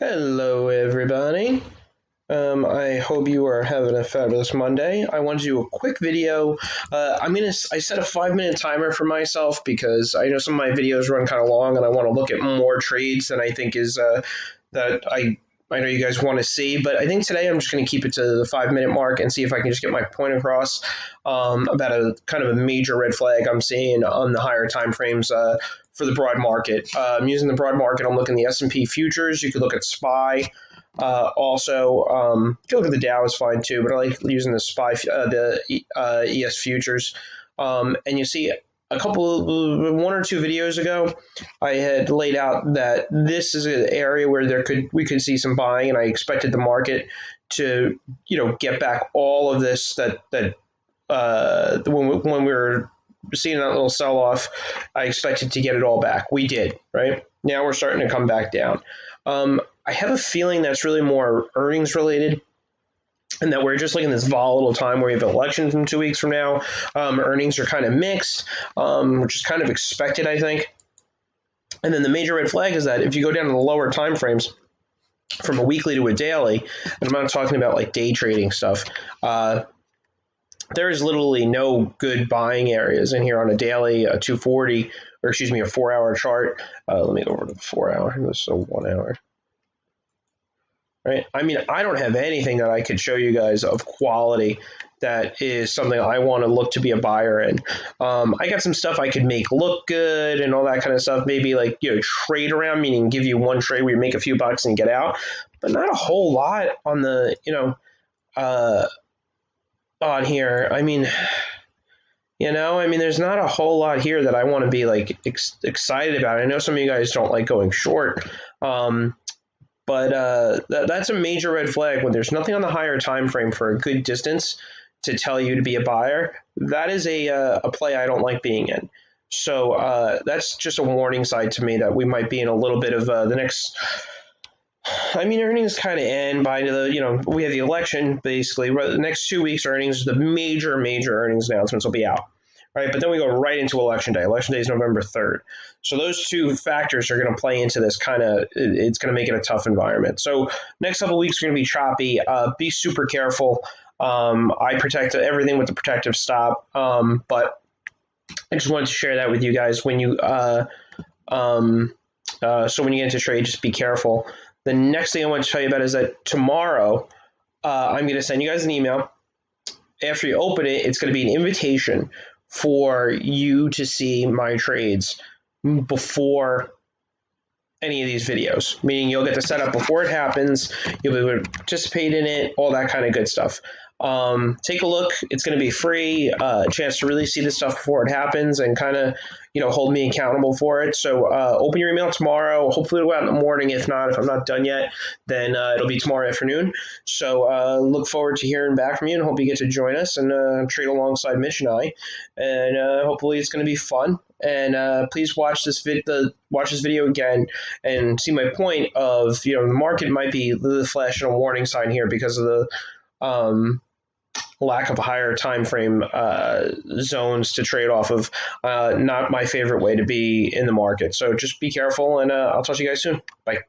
Hello, everybody. I hope you are having a fabulous Monday. I want to do a quick video. I set a 5-minute timer for myself because I know some of my videos run kind of long, and I want to look at more trades than I think is that I know you guys want to see. But I think today I'm just going to keep it to the 5-minute mark and see if I can just get my point across about a kind of a major red flag I'm seeing on the higher time frames. For the broad market, I'm using the broad market. I'm looking at the S&P futures. You could look at SPY. Also, you can look at the Dow is fine too, but I like using the SPY, ES futures. And you see one or two videos ago, I had laid out that this is an area where we could see some buying, and I expected the market to get back all of this when we were seeing that little sell-off. I expected to get it all back. We did, right? Now we're starting to come back down. I have a feeling that's really more earnings related, and that we're just like in this volatile time where we have elections in 2 weeks from now. Earnings are kind of mixed, which is kind of expected, I think. And then the major red flag is that if you go down to the lower time frames, from a weekly to a daily, and I'm not talking about like day trading stuff, there is literally no good buying areas in here on a daily, a 240, or excuse me, a 4-hour chart. Let me go over to the 4-hour. This is a 1 hour. Right? I mean, I don't have anything that I could show you guys of quality that is something I want to look to be a buyer in. I got some stuff I could make look good and all that kind of stuff. Maybe like, trade around, meaning give you one trade where you make a few bucks and get out, but not a whole lot on the, on here. I mean, there's not a whole lot here that I want to be like excited about. I know some of you guys don't like going short, but that's a major red flag when there's nothing on the higher time frame for a good distance to tell you to be a buyer. That is a play I don't like being in. So that's just a warning side to me that we might be in a little bit of the next. I mean, earnings kind of end by we have the election basically. The next 2 weeks earnings, the major earnings announcements will be out, right? But then we go right into election day. Election day is November 3rd. So those two factors are going to play into this it's going to make it a tough environment. So next couple of weeks are going to be choppy. Be super careful. I protect everything with the protective stop. But I just wanted to share that with you guys when you, so when you get into trade, just be careful. The next thing I want to tell you about is that tomorrow I'm going to send you guys an email. After you open it, it's going to be an invitation for you to see my trades before any of these videos, meaning you'll get the setup before it happens. You'll be able to participate in it, all that kind of good stuff. Take a look. It's going to be free, a chance to really see this stuff before it happens and kind of, hold me accountable for it. So open your email tomorrow. Hopefully it'll go out in the morning. If not, if I'm not done yet, then it'll be tomorrow afternoon. So look forward to hearing back from you, and hope you get to join us and trade alongside Mitch and I. And hopefully it's going to be fun. And please watch this video again and see my point of, the market might be the flashing a warning sign here because of the lack of higher time frame zones to trade off of. Not my favorite way to be in the market. So just be careful, and I'll talk to you guys soon. Bye.